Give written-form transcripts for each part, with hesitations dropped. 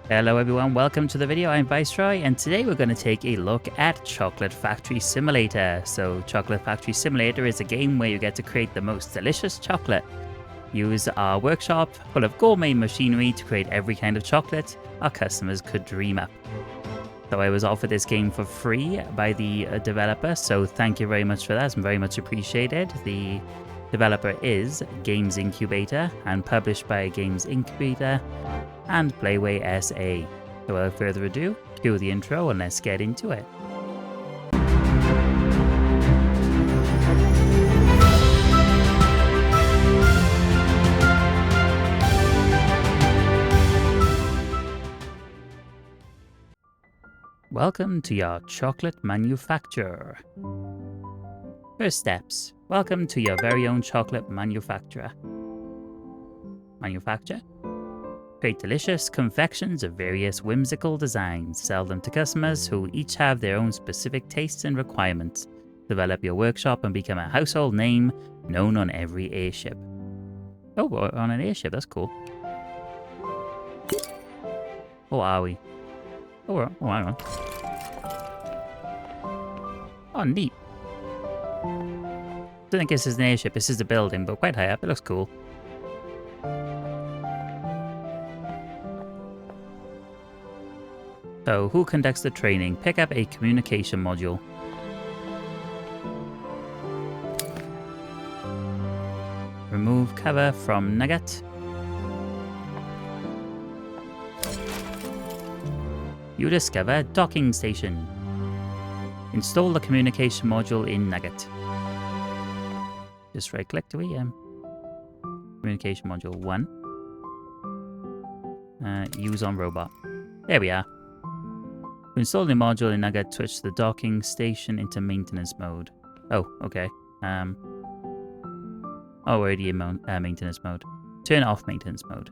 Hello everyone, welcome to the video. I'm Viceroy, and today we're going to take a look at Chocolate Factory Simulator. So Chocolate Factory Simulator is a game where you get to create the most delicious chocolate. Use our workshop full of gourmet machinery to create every kind of chocolate our customers could dream up. So I was offered this game for free by the developer, so thank you very much for that. It's very much appreciated. The developer is Games Incubator and published by Games Incubator and PlayWay SA. So without further ado, cue the intro and let's get into it. Welcome to your chocolate manufacturer. First steps. Welcome to your very own chocolate manufacturer. Manufacture? Create delicious confections of various whimsical designs. Sell them to customers who each have their own specific tastes and requirements. Develop your workshop and become a household name known on every airship. Oh, we're on an airship. That's cool. Or are we? Oh, hang on. Oh, neat. I don't think this is an airship. This is a building, but quite high up. It looks cool. So, who conducts the training? Pick up a communication module. Remove cover from Nugget. You discover docking station. Install the communication module in Nugget. Just right click to communication module 1. Use on robot. There we are. To install the module in Nugget, switch the docking station into maintenance mode. Oh, okay. Already in maintenance mode. Turn off maintenance mode.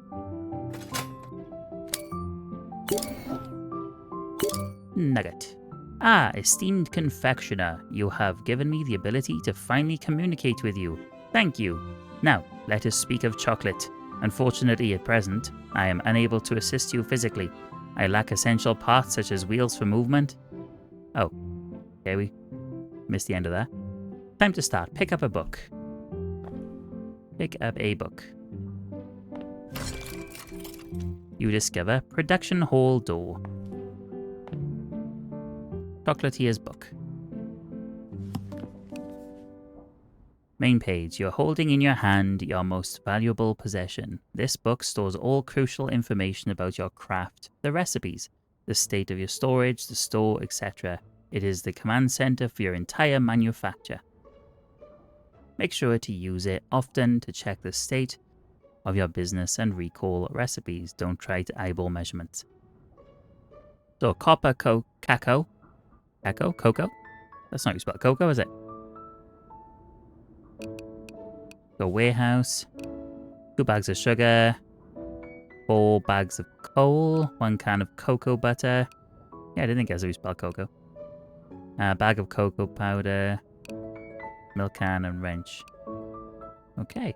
Nugget. Ah, esteemed confectioner, you have given me the ability to finally communicate with you. Thank you. Now, let us speak of chocolate. Unfortunately, at present, I am unable to assist you physically. I lack essential parts such as wheels for movement. Oh, okay, we missed the end of that. Time to start. Pick up a book. Pick up a book. You discover Production Hall Door. Chocolatier's book. Main page. You're holding in your hand your most valuable possession. This book stores all crucial information about your craft, the recipes, the state of your storage, the store, etc. It is the command center for your entire manufacture. Make sure to use it often to check the state of your business and recall recipes. Don't try to eyeball measurements. So, copper cocoa. Cocoa? That's not how you spell cocoa, is it? The warehouse. 2 bags of sugar. 4 bags of coal. 1 can of cocoa butter. Yeah, I didn't think that's how you spell cocoa. Bag of cocoa powder. Milk can and wrench. Okay.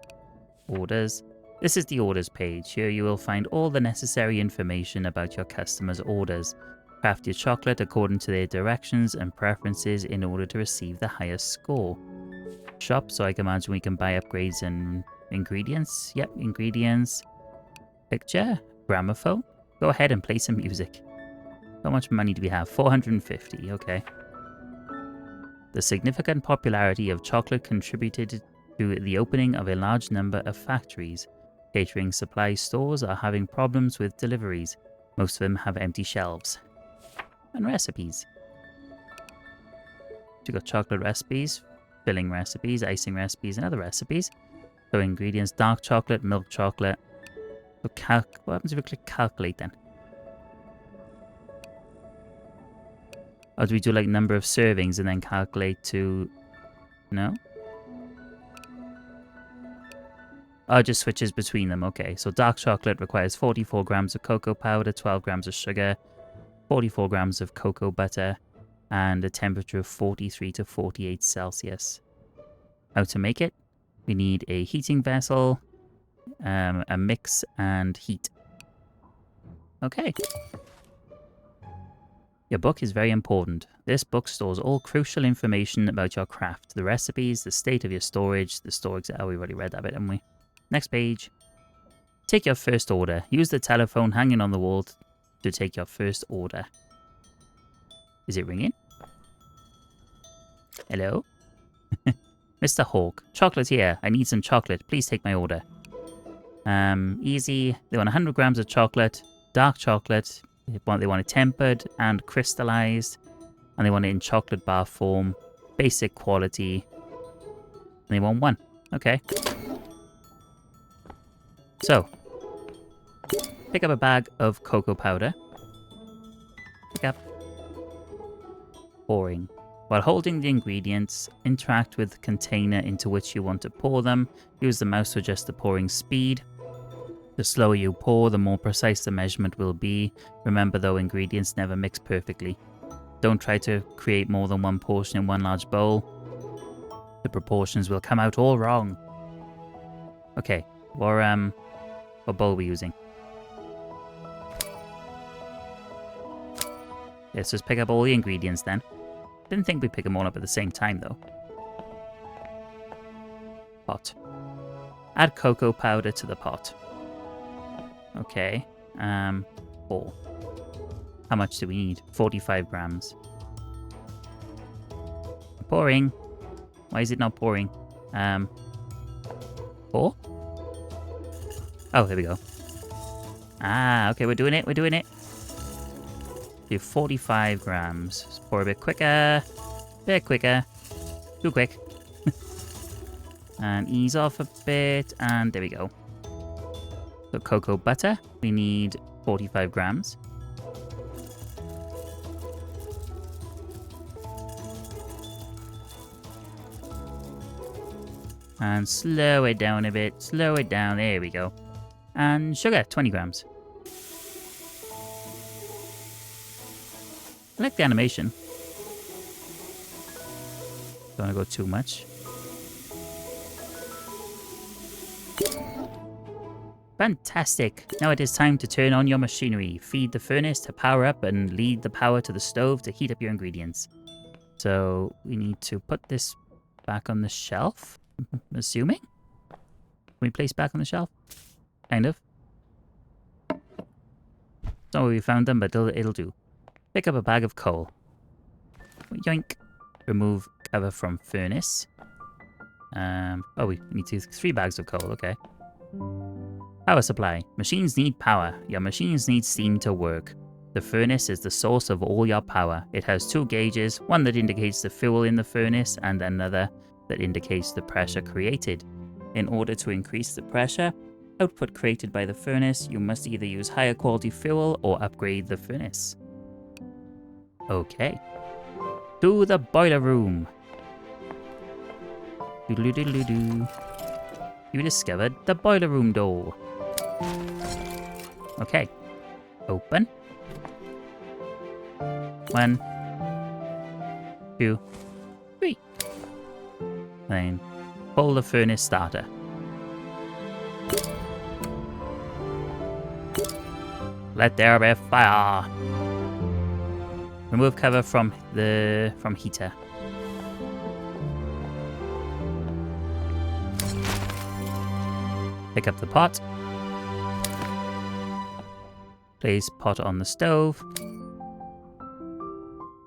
Orders. This is the orders page. Here you will find all the necessary information about your customers' orders. Craft your chocolate according to their directions and preferences in order to receive the highest score. Shop, so I can imagine we can buy upgrades and ingredients. Yep, ingredients. Picture, gramophone. Go ahead and play some music. How much money do we have? 450, okay. The significant popularity of chocolate contributed to the opening of a large number of factories. Catering supply stores are having problems with deliveries. Most of them have empty shelves. And recipes. You've got chocolate recipes, filling recipes, icing recipes, and other recipes. So ingredients, dark chocolate, milk chocolate. So what happens if we click calculate then? Or do we do like number of servings and then calculate to... No? Oh, it just switches between them. Okay, so dark chocolate requires 44 grams of cocoa powder, 12 grams of sugar, 44 grams of cocoa butter, and a temperature of 43 to 48 Celsius. How to make it? We need a heating vessel, a mix, and heat. Okay. Your book is very important. This book stores all crucial information about your craft. The recipes, the state of your storage, the storage... Oh, we've already read that bit, haven't we? Next page. Take your first order. Use the telephone hanging on the wall to take your first order. Is it ringing? Hello? Mr. Hawk. Chocolate here. I need some chocolate. Please take my order. Easy. They want 100 grams of chocolate. Dark chocolate. They want it tempered and crystallized. And they want it in chocolate bar form. Basic quality. And they want 1. Okay. So. Pick up a bag of cocoa powder. Pick up. Pouring. While holding the ingredients, interact with the container into which you want to pour them. Use the mouse to adjust the pouring speed. The slower you pour, the more precise the measurement will be. Remember though, ingredients never mix perfectly. Don't try to create more than 1 portion in one large bowl. The proportions will come out all wrong. Okay, what bowl are we using? Let's just pick up all the ingredients then. Didn't think we'd pick them all up at the same time though. Pot. Add cocoa powder to the pot. Okay. 4. How much do we need? 45 grams. Pouring. Why is it not pouring? 4? Oh, there we go. Ah, okay, we're doing it. Do 45 grams. Just pour a bit quicker. Bit quicker. Too quick. And ease off a bit. And there we go. So cocoa butter. We need 45 grams. And slow it down a bit. Slow it down. There we go. And sugar, 20 grams. I like the animation. Don't want to go too much. Fantastic! Now it is time to turn on your machinery. Feed the furnace to power up and lead the power to the stove to heat up your ingredients. So we need to put this back on the shelf, I'm assuming? Can we place back on the shelf? Kind of. It's not where we found them, but it'll do. Pick up a bag of coal. Yoink. Remove cover from furnace. Oh, we need 3 bags of coal, okay. Power supply. Machines need power. Your machines need steam to work. The furnace is the source of all your power. It has 2 gauges, one that indicates the fuel in the furnace and another that indicates the pressure created. In order to increase the pressure output created by the furnace, you must either use higher quality fuel or upgrade the furnace. Okay. To the boiler room. Doodle-doodle-doo. You discovered the boiler room door. Okay. Open. 1, 2, 3. Then pull the furnace starter. Let there be fire. Remove cover from heater. Pick up the pot. Place pot on the stove.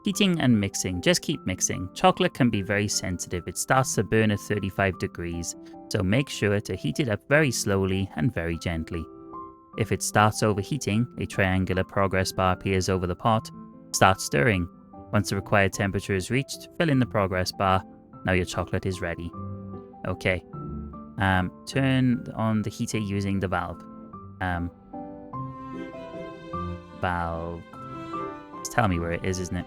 Heating and mixing. Just keep mixing. Chocolate can be very sensitive. It starts to burn at 35 degrees, so make sure to heat it up very slowly and very gently. If it starts overheating, a triangular progress bar appears over the pot. Start stirring. Once the required temperature is reached, fill in the progress bar. Now your chocolate is ready. Okay. Turn on the heater using the valve. Valve. Just tell me where it is, isn't it?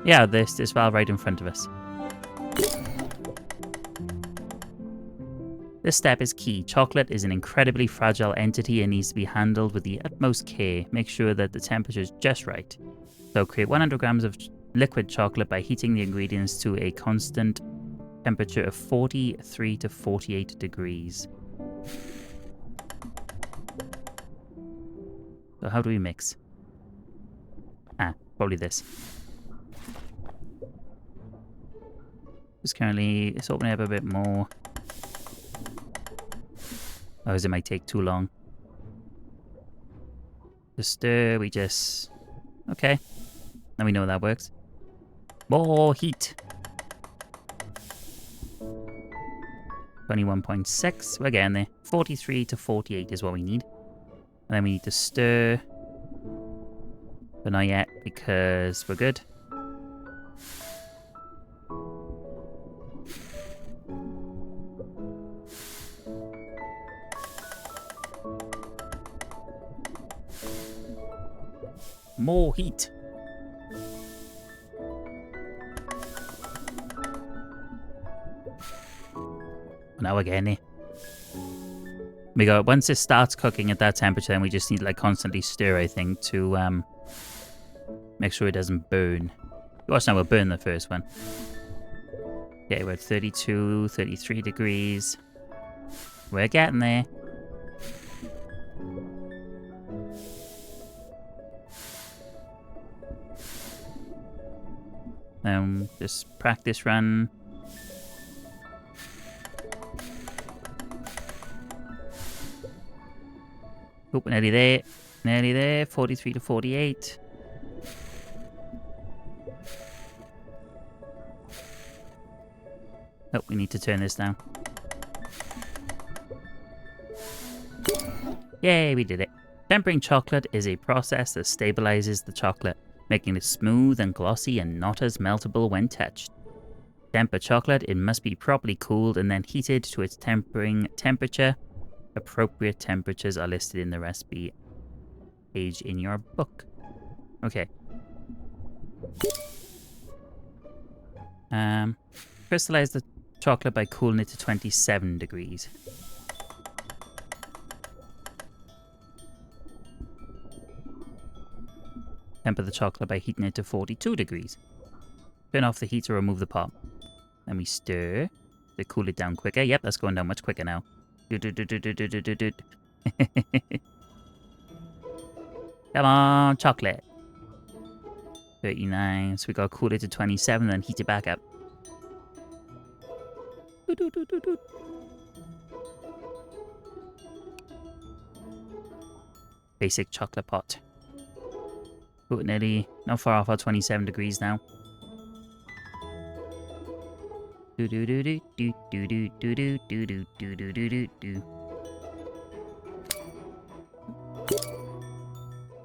Yeah, this valve right in front of us. This step is key. Chocolate is an incredibly fragile entity and needs to be handled with the utmost care. Make sure that the temperature is just right. So create 100 grams of liquid chocolate by heating the ingredients to a constant temperature of 43 to 48 degrees. So how do we mix? Ah, probably this. Just currently, let's open it up a bit more. Otherwise it might take too long. To stir, we just... Okay. Now we know that works. More heat. 21.6. We're getting there. 43 to 48 is what we need. And then we need to stir. But not yet, because we're good. More heat. Now we're getting it. We got, once it starts cooking at that temperature, then we just need to like constantly stir, I think, to make sure it doesn't burn. Watch now, we'll burn the first one. Okay, we're at 32, 33 degrees. We're getting there. Just practice run. Oh, nearly there. Nearly there. 43 to 48. Oh, we need to turn this down. Yay, we did it. Tempering chocolate is a process that stabilizes the chocolate, making it smooth and glossy and not as meltable when touched. To temper chocolate, it must be properly cooled and then heated to its tempering temperature. Appropriate temperatures are listed in the recipe page in your book. Okay. Crystallize the chocolate by cooling it to 27 degrees. Temper the chocolate by heating it to 42 degrees. Turn off the heat to remove the pot. Then we stir to cool it down quicker. Yep, that's going down much quicker now. Come on, chocolate. 39. So we gotta cool it to 27, then heat it back up. Basic chocolate pot. Oh, nearly not far off our 27 degrees now. Do do do do do do do do do do do do do do do.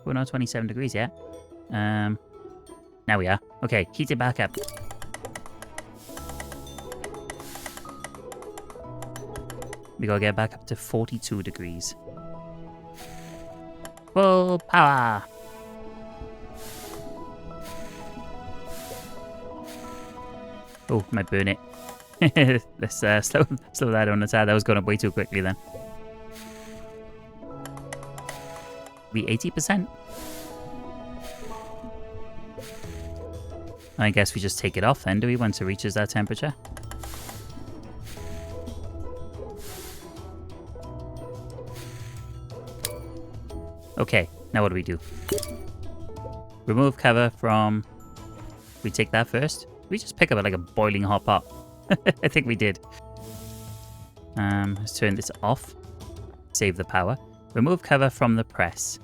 We're not 27 degrees yet. Now we are. Okay, heat it back up. We gotta get back up to 42 degrees. Full power! Oh, might burn it. Let's slow that on the tad. That was going up way too quickly then. Be 80%. I guess we just take it off then, do we, once it reaches that temperature? Okay, now what do we do? Remove cover from... We take that first? We just pick up it like a boiling hot pot. I think we did. Let's turn this off. Save the power. Remove cover from the press.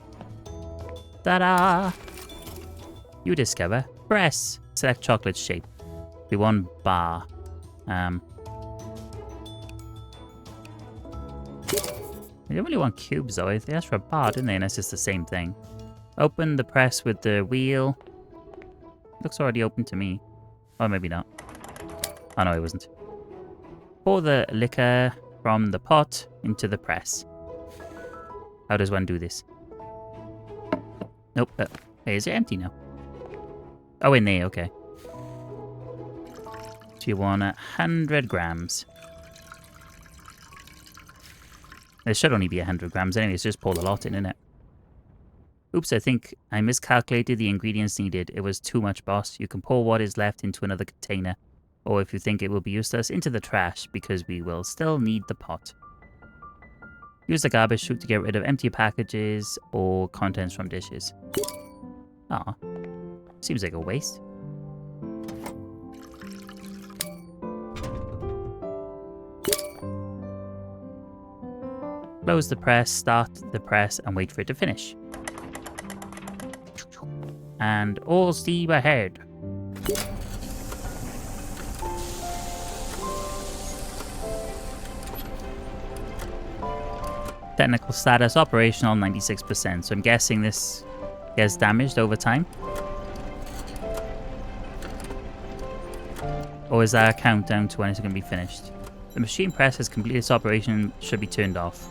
Ta-da! You discover press. Select chocolate shape. We want bar. We don't really want cubes though. They asked for a bar, didn't they? And it's just the same thing. Open the press with the wheel. Looks already open to me. Or maybe not. Oh no, it wasn't. Pour the liquor from the pot into the press. How does one do this? Nope. Hey, is it empty now? Oh, in there, okay. So you want 100 grams. There should only be 100 grams anyways, just pour a lot in, innit? Oops, I think I miscalculated the ingredients needed. It was too much, boss. You can pour what is left into another container. Or if you think it will be useless, into the trash, because we will still need the pot. Use the garbage chute to get rid of empty packages or contents from dishes. Aw. Seems like a waste. Close the press, start the press, and wait for it to finish. And all steam ahead. Technical status operational 96%, so I'm guessing this gets damaged over time. Or is that a countdown to when it's going to be finished? The machine press has completed its operation, should be turned off.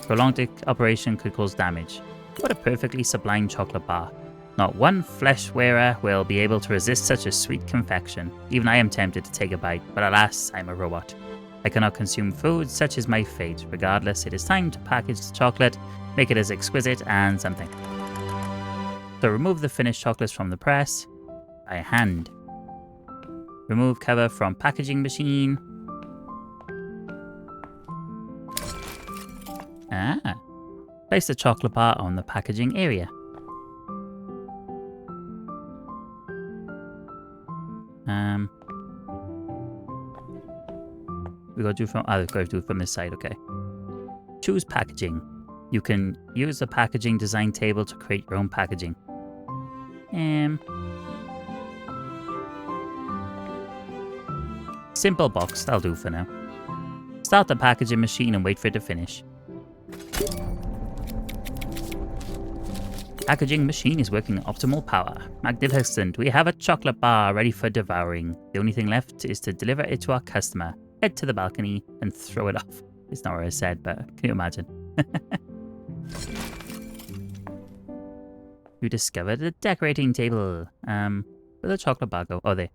Prolonged operation could cause damage. What a perfectly sublime chocolate bar. Not one flesh wearer will be able to resist such a sweet confection. Even I am tempted to take a bite, but alas, I'm a robot. I cannot consume food, such is my fate. Regardless, it is time to package the chocolate, make it as exquisite and something. So remove the finished chocolates from the press by hand. Remove cover from packaging machine. Ah. Place the chocolate bar on the packaging area. We gotta do it from this side, okay. Choose packaging. You can use the packaging design table to create your own packaging. Simple box, that'll do for now. Start the packaging machine and wait for it to finish. Packaging machine is working at optimal power. Magnificent, we have a chocolate bar ready for devouring. The only thing left is to deliver it to our customer. Head to the balcony and throw it off. It's not what I said, but can you imagine? You discovered a decorating table. Where'd the chocolate bar go? Oh, there.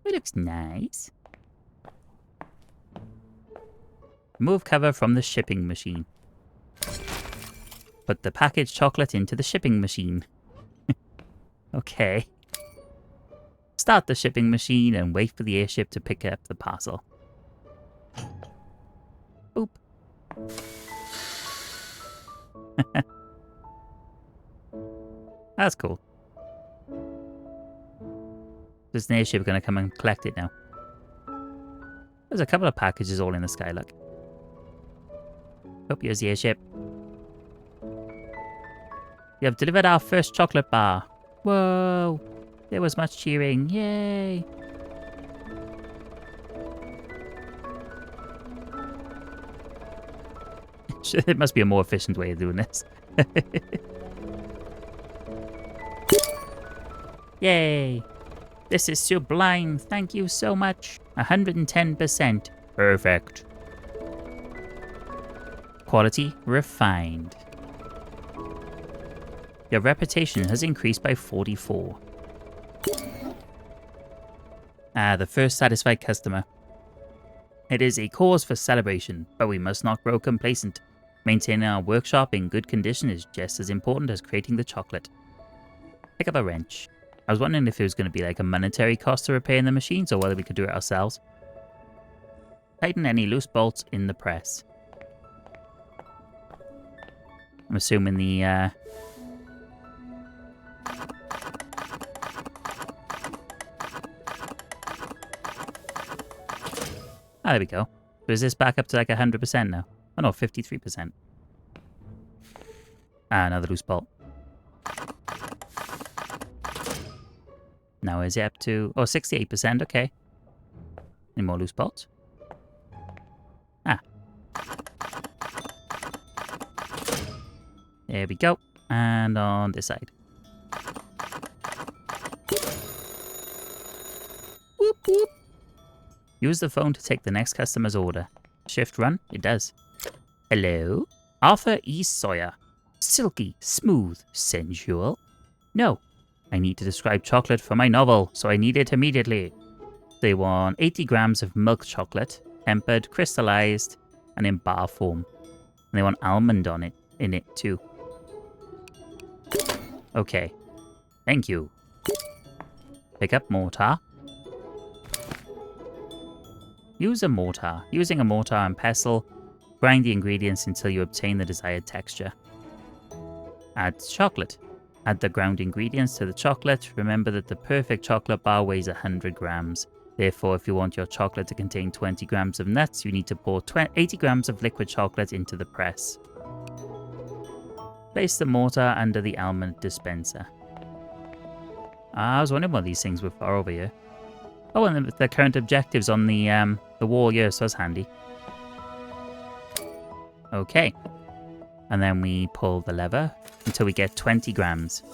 It looks nice. Remove cover from the shipping machine. Put the packaged chocolate into the shipping machine. Okay. Start the shipping machine and wait for the airship to pick up the parcel. Oop. That's cool. There's an airship going to come and collect it now. There's a couple of packages all in the sky, look. Oh, here's the airship. You have delivered our first chocolate bar. Whoa! There was much cheering. Yay! It must be a more efficient way of doing this. Yay! This is sublime. Thank you so much. 110%. Perfect. Quality refined. Your reputation has increased by 44. The first satisfied customer. It is a cause for celebration, but we must not grow complacent. Maintaining our workshop in good condition is just as important as creating the chocolate. Pick up a wrench. I was wondering if it was going to be like a monetary cost to repairing the machines or whether we could do it ourselves. Tighten any loose bolts in the press. I'm assuming the there we go. So is this back up to like 100% now? Oh no, 53%. Another loose bolt. Now is it up to... oh, 68%, okay. Any more loose bolts? There we go. And on this side. Whoop, whoop. Use the phone to take the next customer's order. Shift run? It does. Hello? Arthur E. Sawyer. Silky, smooth, sensual. No. I need to describe chocolate for my novel, so I need it immediately. They want 80 grams of milk chocolate, tempered, crystallized, and in bar form. And they want almond in it too. Okay. Thank you. Pick up mortar. Use a mortar. Using a mortar and pestle Grind the ingredients until you obtain the desired texture. Add chocolate. Add the ground ingredients to the chocolate. Remember that the perfect chocolate bar weighs 100 grams. Therefore, if you want your chocolate to contain 20 grams of nuts, you need to pour 80 grams of liquid chocolate into the press. Place the mortar under the almond dispenser. I was wondering what these things were for over here. Oh, and the current objectives on the wall here, so that's handy. Okay. And then we pull the lever until we get 20 grams.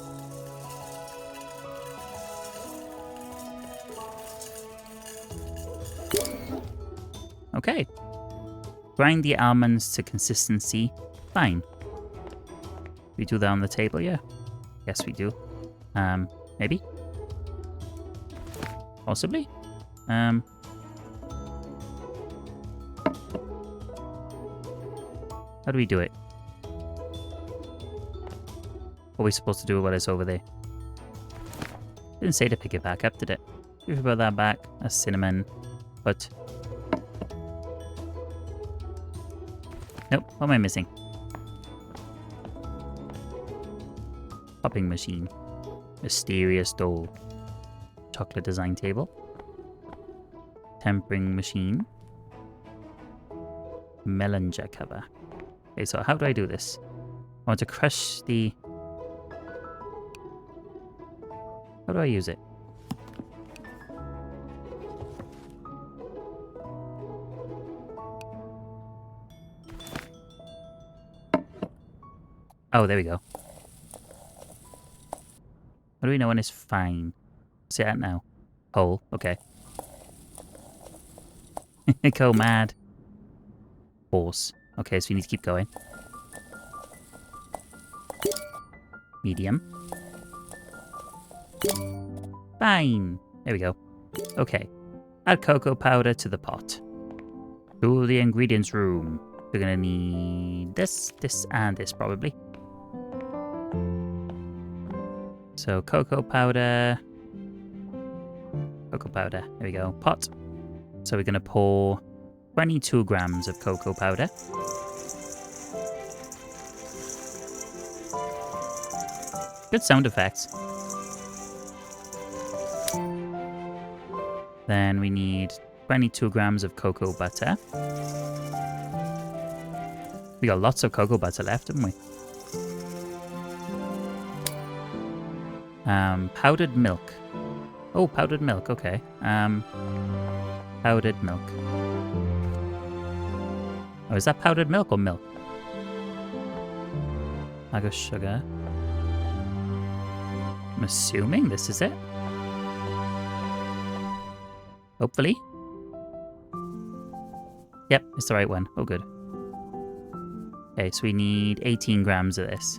Okay. Grind the almonds to consistency. Fine. We do that on the table, yeah? Yes, we do. Maybe? Possibly? How do we do it? What are we supposed to do with it's over there? Didn't say to pick it back up, did it? If we put that back, that's cinnamon. But... nope, what am I missing? Popping machine. Mysterious doll. Chocolate design table. Tempering machine. Melanger cover. Okay, so how do I do this? I want to crush the... how do I use it? Oh, there we go. How do we know when it's fine? What's it at now? Hole. Okay. Go mad. Horse. Okay, so we need to keep going. Medium. Fine. There we go. Okay. Add cocoa powder to the pot. To the ingredients room. We're gonna need this, this, and this probably. So cocoa powder. Cocoa powder. There we go. Pot. So we're gonna pour 22 grams of cocoa powder. Good sound effects. Then we need 22 grams of cocoa butter. We got lots of cocoa butter left, haven't we? Powdered milk. Oh, powdered milk, okay. Powdered milk. Oh, is that powdered milk or milk? I got sugar. I'm assuming this is it. Hopefully. Yep, it's the right one. Oh, good. Okay, so we need 18 grams of this.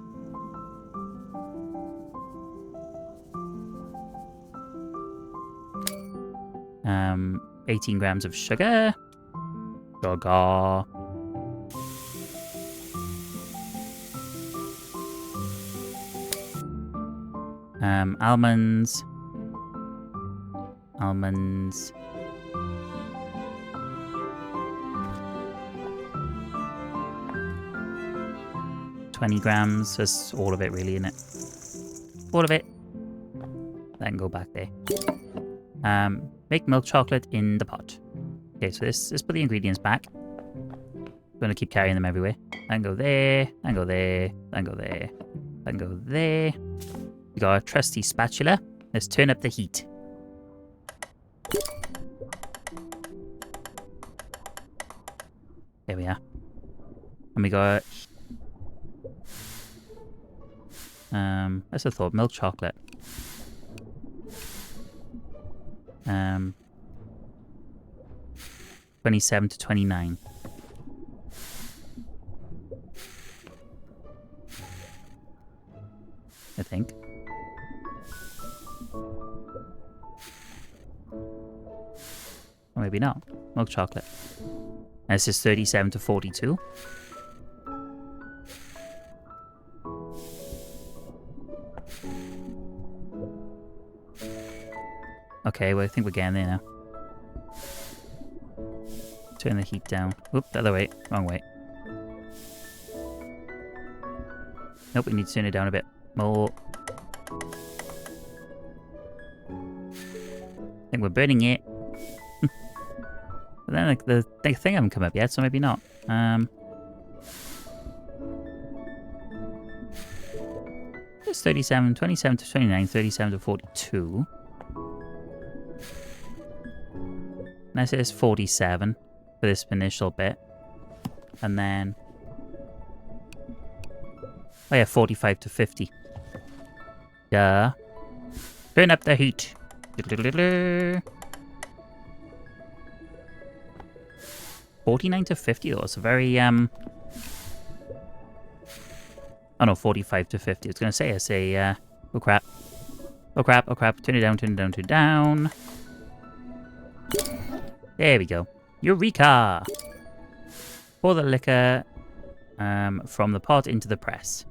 Um, 18 grams of sugar. Sugar. Almonds. Almonds. $20 grams. That's all of it, really, isn't it? All of it. Then go back there. Make milk chocolate in the pot. Okay, so let's put the ingredients back. I'm gonna keep carrying them everywhere. And go there, and go there, and go there, and go there. We got our trusty spatula. Let's turn up the heat. There we are. And we got... that's a thought. Milk chocolate. 27 to 29. I think. Or maybe not. Milk chocolate. And this is 37 to 42. Okay, well, I think we're getting there now. Turn the heat down. Oop, the other way. Wrong way. Nope, we need to turn it down a bit more. I think we're burning it. But then like, the thing hasn't come up yet, so maybe not. It's 37, 27 to 29, 37 to 42. And I say it's 47 for this initial bit. And then... oh yeah, 45 to 50. Yeah. Turn up the heat. 49 to 50 though, it's a very, oh no, 45 to 50. I was gonna say, I say, oh crap. Oh crap, oh crap. Turn it down, turn it down, turn it down. There we go. Eureka! Pour the liquor from the pot into the press.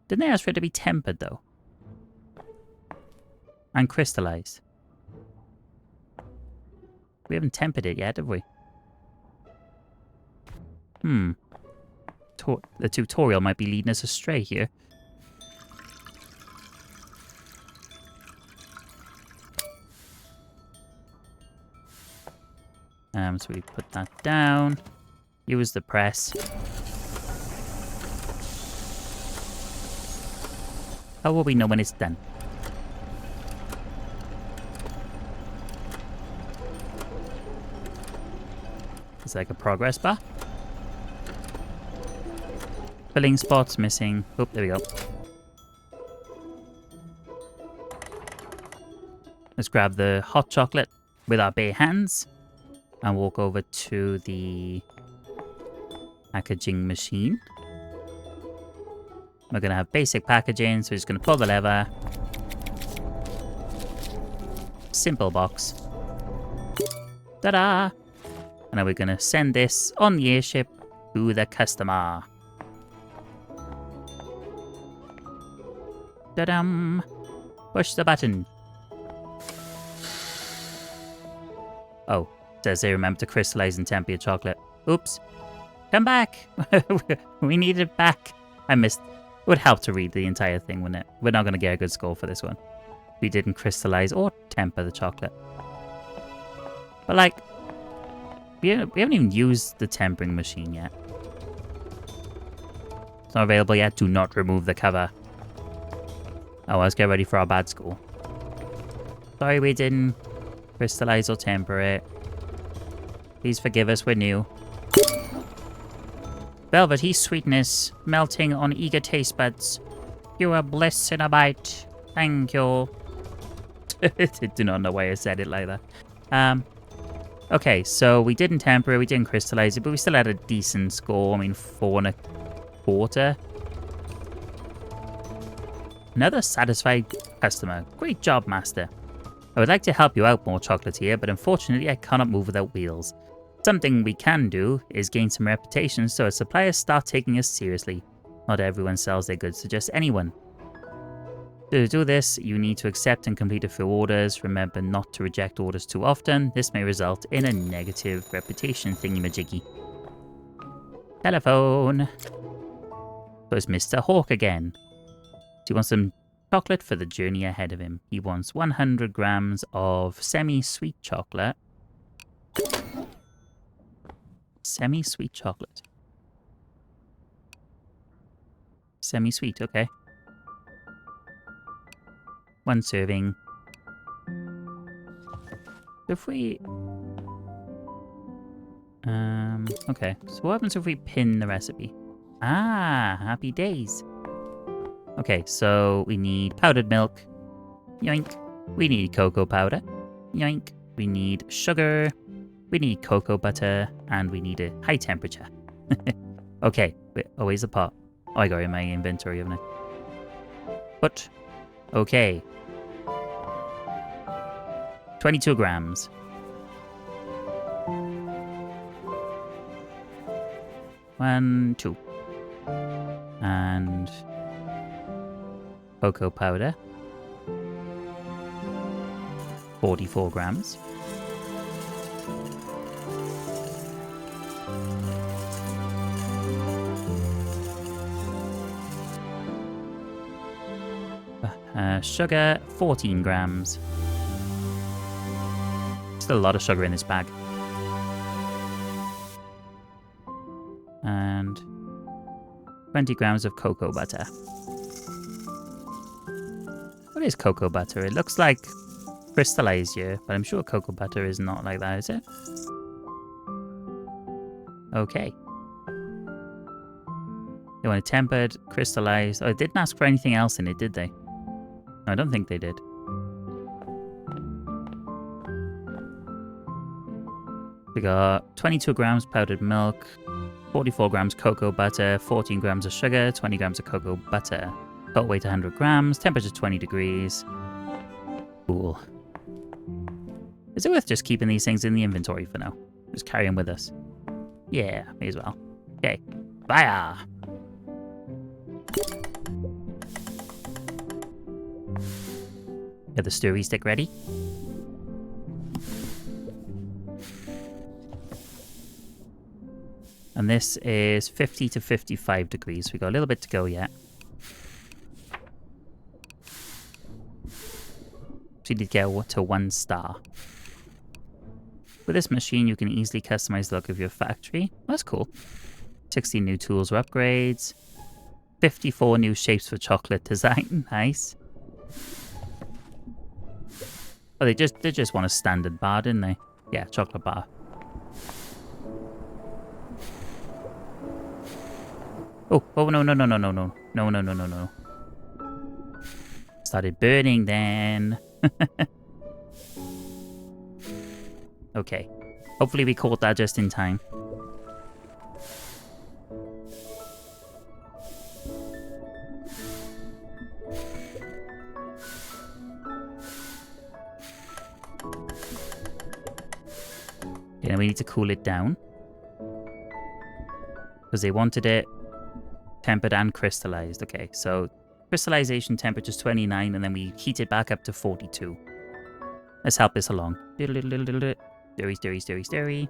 Didn't they ask for it to be tempered, though? And crystallized. We haven't tempered it yet, have we? The tutorial might be leading us astray here. So we put that down. Use the press. How will we know when it's done? It's like a progress bar. Filling spots missing. Oh, there we go. Let's grab the hot chocolate with our bare hands and walk over to the packaging machine. We're going to have basic packaging, so we're just going to pull the lever. Simple box. Ta-da! And now we're going to send this on the airship to the customer. Ta-dam! Push the button. Oh, it says they remember to crystallize and temper your chocolate. Oops. Come back! We need it back. I missed. It would help to read the entire thing, wouldn't it? We're not going to get a good score for this one. We didn't crystallize or temper the chocolate. But like, we haven't even used the tempering machine yet. It's not available yet. Do not remove the cover. Oh, let's get ready for our bad score. Sorry we didn't crystallize or temper it. Please forgive us, we're new. Velvety sweetness, melting on eager taste buds. You are bliss in a bite. Thank you. I do not know why I said it like that. Okay, so we didn't temper it, we didn't crystallize it, but we still had a decent score. I mean, 4 1/4. Another satisfied customer. Great job, master. I would like to help you out more, chocolatier, but unfortunately I cannot move without wheels. Something we can do is gain some reputation so as suppliers start taking us seriously. Not everyone sells their goods to just anyone. To do this, you need to accept and complete a few orders. Remember not to reject orders too often. This may result in a negative reputation thingy-majiggy. Telephone. So it's Mr. Hawk again. He wants some chocolate for the journey ahead of him. He wants 100 grams of semi-sweet chocolate. Semi-sweet chocolate. Semi-sweet, okay. 1 serving. If we... okay. So what happens if we pin the recipe? Ah, happy days. Okay, so we need powdered milk. Yoink. We need cocoa powder. Yoink. We need sugar. We need cocoa butter. And we need a high temperature. Okay. Wait, oh, where's the pot? Oh, I got it in my inventory, haven't I? But, okay. 22 grams. One, 2. And cocoa powder. 44 grams. Sugar, 14 grams. Still a lot of sugar in this bag. And 20 grams of cocoa butter. What is cocoa butter? It looks like crystallized here, but I'm sure cocoa butter is not like that, is it? Okay. They want it tempered, crystallized. Oh, it didn't ask for anything else in it, did they? No, I don't think they did. We got 22 grams powdered milk, 44 grams cocoa butter, 14 grams of sugar, 20 grams of cocoa butter. Total weight 100 grams, temperature 20 degrees. Cool. Is it worth just keeping these things in the inventory for now? Just carry them with us. Yeah, may as well. Okay, fire! Get the stirry stick ready. And this is 50 to 55 degrees. We got a little bit to go yet. So you did get to 1 star. With this machine, you can easily customize the look of your factory. That's cool. 16 new tools or upgrades. 54 new shapes for chocolate design. Nice. Oh, they just want a standard bar, didn't they? Yeah, chocolate bar. Oh, no. Started burning then. Okay. Hopefully we caught that just in time. Okay, now we need to cool it down. Because they wanted it tempered and crystallized. Okay, so crystallization temperature is 29, and then we heat it back up to 42. Let's help this along. Stirry.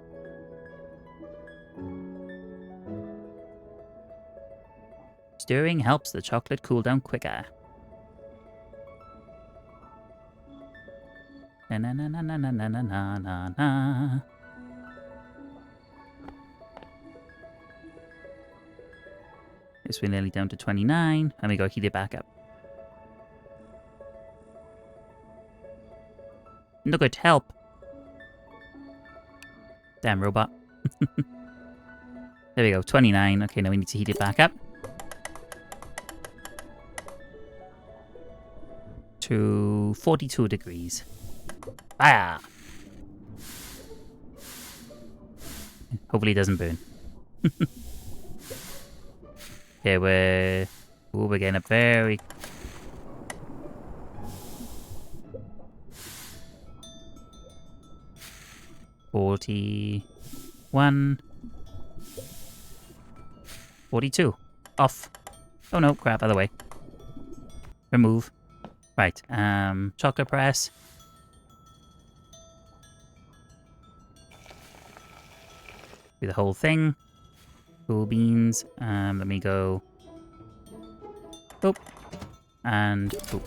Stirring helps the chocolate cool down quicker. Na. This we're nearly down to 29, and we gotta heat it back up. Look at help. Damn robot. There we go, 29. Okay, now we need to heat it back up. To 42 degrees. Ah! Hopefully it doesn't burn. Okay, we're getting up very... $41. 42. Off. Oh no, crap, other way. Remove. Right, chocolate press. Do the whole thing. Cool beans. Let me go. Boop. And boop.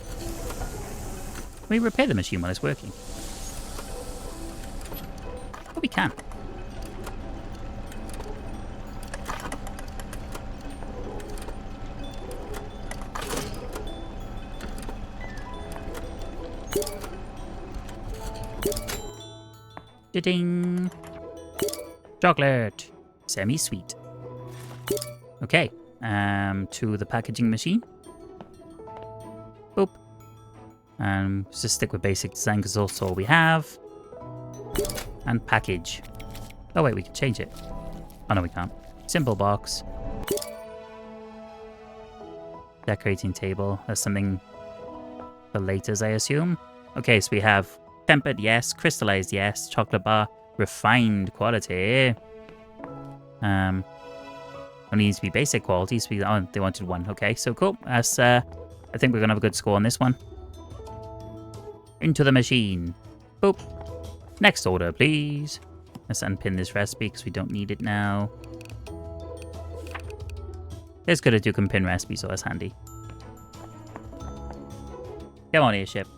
Can we repair the machine while it's working? Oh, we can. Ding. Chocolate. Semi-sweet. Okay. To the packaging machine. Boop. Let's just stick with basic design because that's all we have. And package. Oh wait, we can change it. Oh no, we can't. Simple box. Decorating table. That's something for later, I assume. Okay, so we have tempered, yes. Crystallized, yes. Chocolate bar. Refined quality. Only needs to be basic quality. So oh, they wanted 1. Okay, so cool. That's, I think we're going to have a good score on this one. Into the machine. Boop. Next order, please. Let's unpin this recipe because we don't need it now. It's good that you can pin recipes, so that's handy. Come on, airship.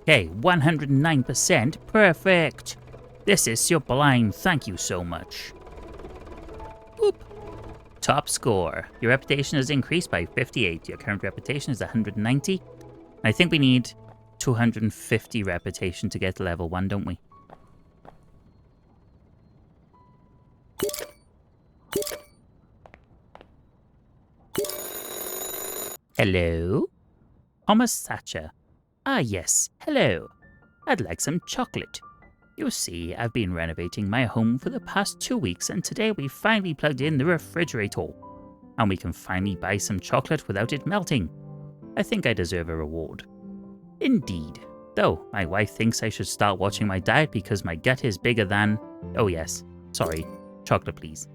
Okay, 109%. Perfect. This is sublime. Thank you so much. Oop. Top score. Your reputation has increased by 58. Your current reputation is 190. I think we need 250 reputation to get to level 1, don't we? Hello? Thomas Thatcher. Ah, yes. Hello. I'd like some chocolate. You see, I've been renovating my home for the past 2 weeks, and today we finally plugged in the refrigerator. And we can finally buy some chocolate without it melting. I think I deserve a reward. Indeed. Though, my wife thinks I should start watching my diet because my gut is bigger than... Oh yes. Sorry. Chocolate, please.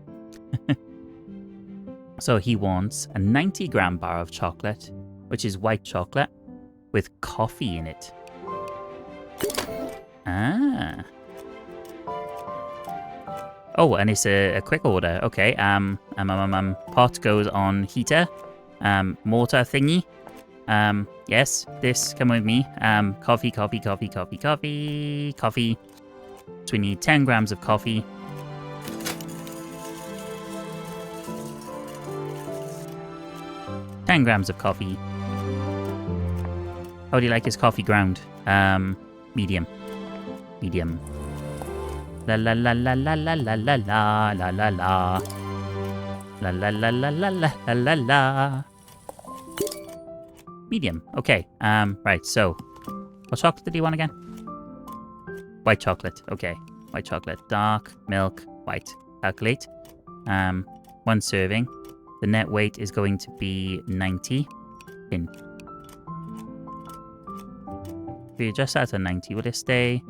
So he wants a 90-gram bar of chocolate, which is white chocolate, with coffee in it. Ah. Oh, and it's a quick order. Okay. Pot goes on heater. Mortar thingy. Yes. This, come with me. Coffee. So we need 10 grams of coffee. How do you like his coffee ground? Medium. La la la la la la la la la la la la. La la la la la la la la la. Medium. Okay. Right, so what chocolate did you want again? White chocolate. Okay. White chocolate. Dark, milk, white. Calculate. 1 serving. The net weight is going to be 90. In. If we adjust that to 90, will it stay?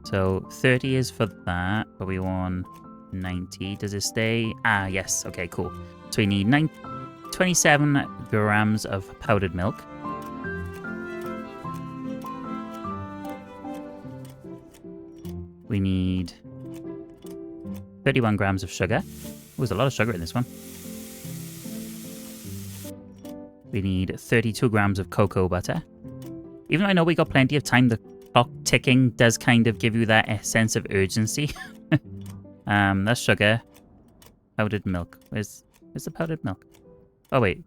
So 30 is for that, but we want 90. Does it stay? Ah, yes. Okay, cool. So we need 27 grams of powdered milk. We need 31 grams of sugar. Oh, there's a lot of sugar in this one. We need 32 grams of cocoa butter. Even though I know we got plenty of time, the clock ticking does kind of give you that sense of urgency. That's sugar. Powdered milk. Where's the powdered milk? Oh, wait.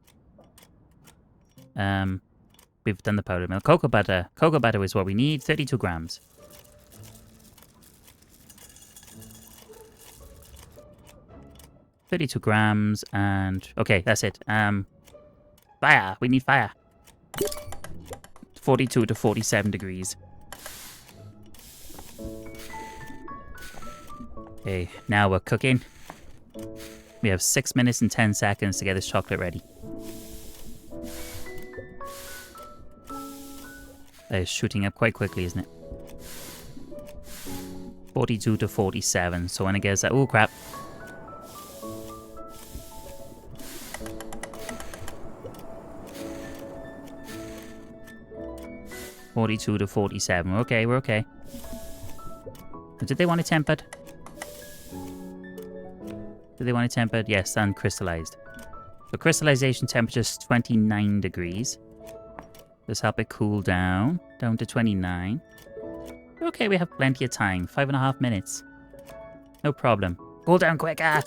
We've done the powdered milk. Cocoa butter. Cocoa butter is what we need. 32 grams. And... Okay, that's it. Fire. We need fire. 42 to 47 degrees. Okay, now we're cooking. We have 6 minutes and 10 seconds to get this chocolate ready. That is shooting up quite quickly, isn't it? 42 to 47. So when it gets that... Oh, crap. $42 to 47. We're okay, we're okay. Did they want it tempered? Did they want it tempered? Yes, and crystallized. So crystallization temperature is 29 degrees. Let's help it cool down. Down to 29. Okay, we have plenty of time. 5.5 minutes. No problem. Cool down quicker!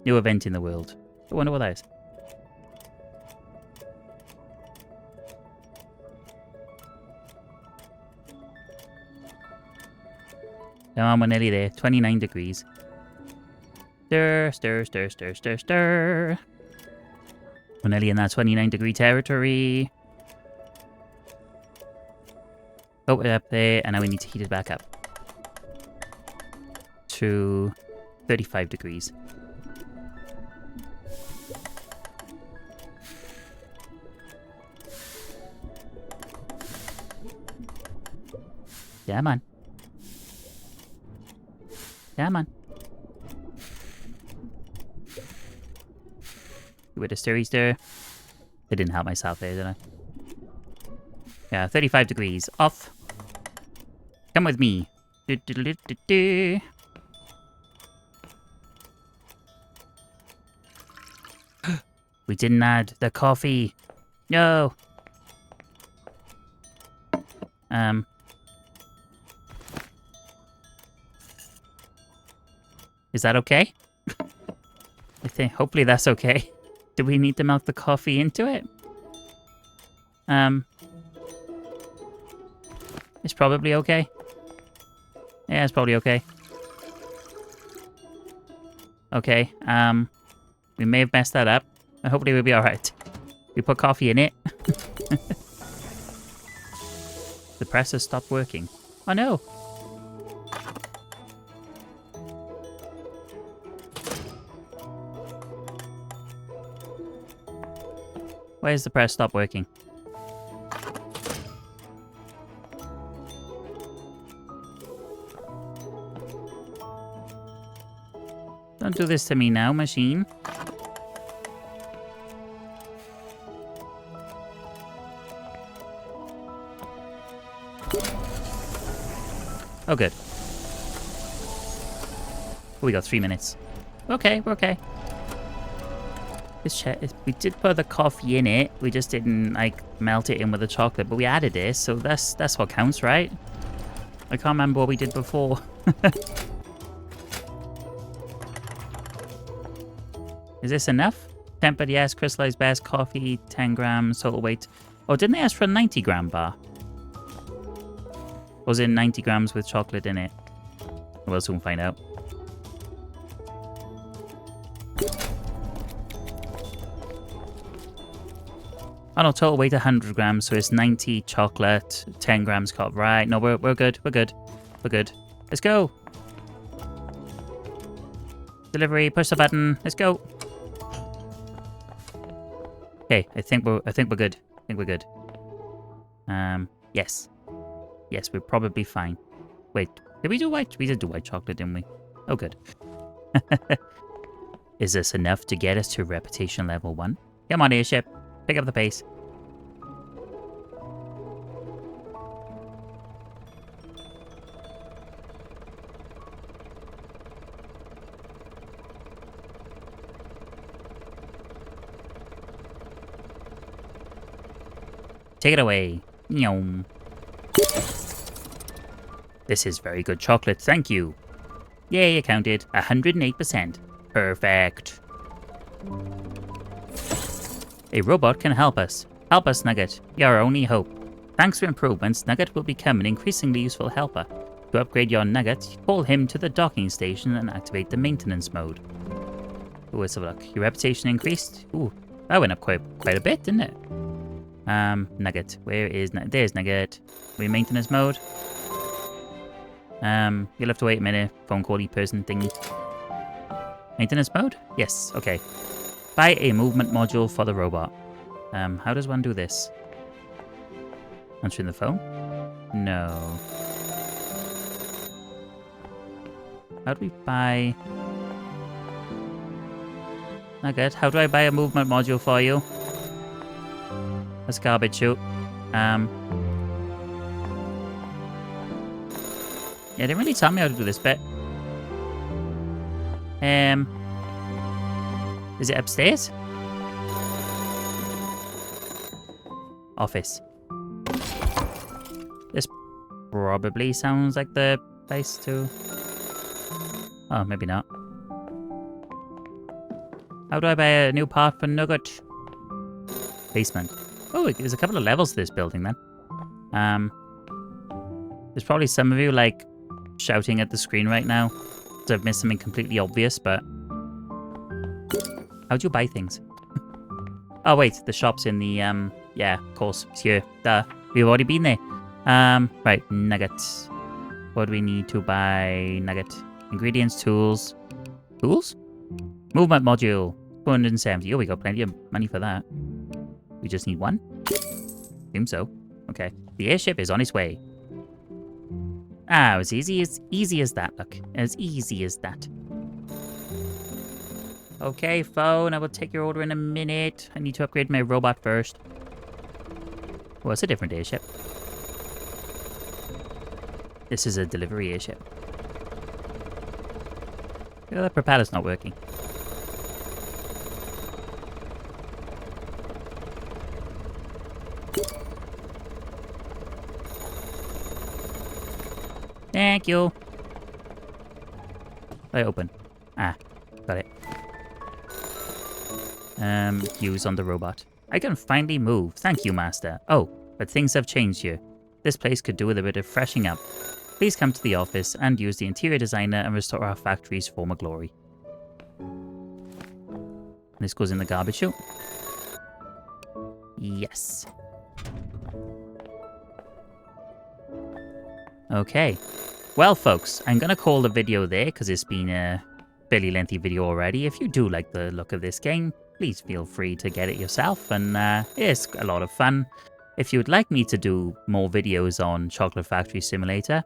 New event in the world. I wonder what that is. Come on, we're nearly there. 29 degrees. Stir, stir, stir, stir, stir, stir. We're nearly in that 29 degree territory. Oh, we're up there, and now we need to heat it back up. To 35 degrees. Come on. Come on. With a stirry stir. I didn't help myself there, did I? Yeah, 35 degrees. Off. Come with me. Do, do, do, do, do. We didn't add the coffee. No. Is that okay? I think hopefully that's okay. Do we need to melt the coffee into it? It's probably okay. Yeah, it's probably okay. Okay, we may have messed that up. Hopefully we'll be alright. We put coffee in it. The press has stopped working. Oh no! Why has the press stopped working? Don't do this to me now, machine. Oh, good. We got 3 minutes. Okay, we're okay. Let's check. We did put the coffee in it. We just didn't, like, melt it in with the chocolate, but we added it, so that's what counts, right? I can't remember what we did before. Is this enough? Tempered, yes. Crystallized best. Coffee, 10 grams. Total weight. Oh, didn't they ask for a 90-gram bar? Or was it 90 grams with chocolate in it? We'll soon find out. Oh no, total weight 100 grams, so it's 90 chocolate, 10 grams coffee. Right, no, we're good, we're good. We're good. Let's go. Delivery, push the button, let's go. Okay, I think we're good. I think we're good. Yes. Yes, we're probably fine. Wait, did we do white? We did do white chocolate, didn't we? Oh, good. Is this enough to get us to reputation level 1? Come on, airship. Pick up the pace. Take it away. Yum. This is very good chocolate, thank you. Yay, I counted. 108%. Perfect. A robot can help us. Help us, Nugget. You're our only hope. Thanks for improvements, Nugget will become an increasingly useful helper. To upgrade your Nugget, call him to the docking station and activate the maintenance mode. Ooh, let's have a look. Your reputation increased? Ooh, that went up quite a bit, didn't it? Nugget. Where is there's Nugget. We maintenance mode. You'll have to wait a minute. Phone call-y person thingy. Maintenance mode? Yes, okay. Buy a movement module for the robot. How does one do this? Answering the phone? No. How do we buy... Nugget, how do I buy a movement module for you? That's garbage chute. Yeah, they didn't really tell me how to do this bit. Is it upstairs? Office. This probably sounds like the place to... Oh, maybe not. How do I buy a new part for Nugget? Basement. Oh, there's a couple of levels to this building then. There's probably some of you, like, shouting at the screen right now. So I've missed something completely obvious, but... How do you buy things? Oh, wait, the shop's in the, yeah, of course, it's here. Duh, we've already been there. Right, nuggets. What do we need to buy? Nugget. Ingredients, tools. Tools? Movement module. 270. Oh, we got plenty of money for that. We just need one? Assume so. Okay. The airship is on its way. Ah, it was easy as that, look. As easy as that. Okay, phone, I will take your order in a minute. I need to upgrade my robot first. Well, it's a different airship. This is a delivery airship. Oh, that propeller's not working. Thank you. I open. Ah, got it. Use on the robot. I can finally move. Thank you, Master. Oh, but things have changed here. This place could do with a bit of freshening up. Please come to the office and use the interior designer and restore our factory's former glory. This goes in the garbage chute. Yes. Okay. Well, folks, I'm going to call the video there because it's been a fairly lengthy video already. If you do like the look of this game, please feel free to get it yourself, and it's a lot of fun. If you would like me to do more videos on Chocolate Factory Simulator,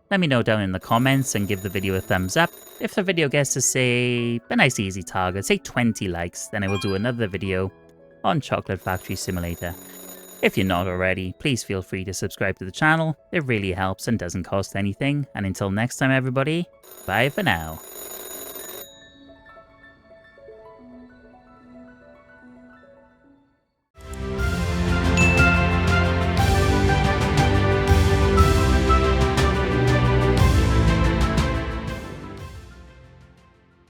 let me know down in the comments and give the video a thumbs up. If the video gets to, say, a nice easy target, say 20 likes, then I will do another video on Chocolate Factory Simulator. If you're not already, please feel free to subscribe to the channel. It really helps and doesn't cost anything. And until next time, everybody, bye for now.